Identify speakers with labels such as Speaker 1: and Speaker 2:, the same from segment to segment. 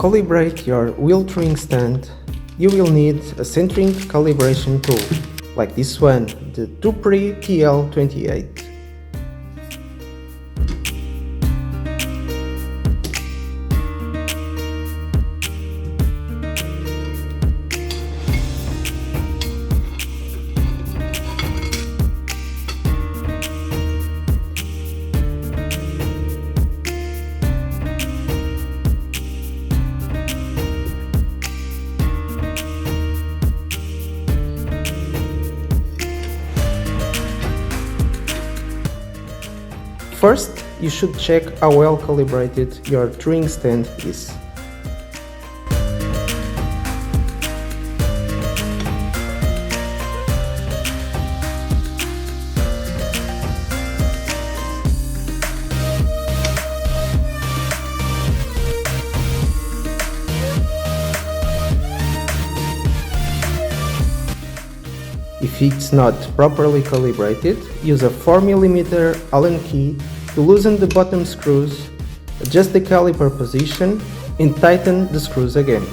Speaker 1: calibrate your wheel truing stand, you will need a centering calibration tool, like this one, the Toopre TL28. First, you should check how well calibrated your truing stand is. If it's not properly calibrated, use a 4mm Allen key to loosen the bottom screws, adjust the caliper position, and tighten the screws again.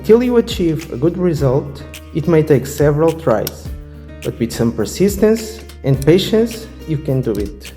Speaker 1: Until you achieve a good result, it may take several tries, but with some persistence and patience, you can do it.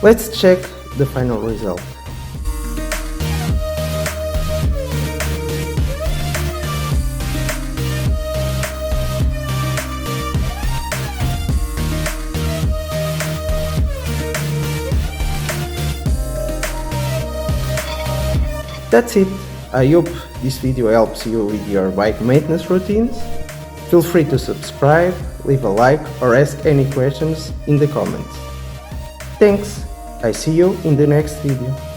Speaker 1: Let's check the final result. That's it. I hope this video helps you with your bike maintenance routines. Feel free to subscribe, leave a like or ask any questions in the comments. Thanks! I see you in the next video.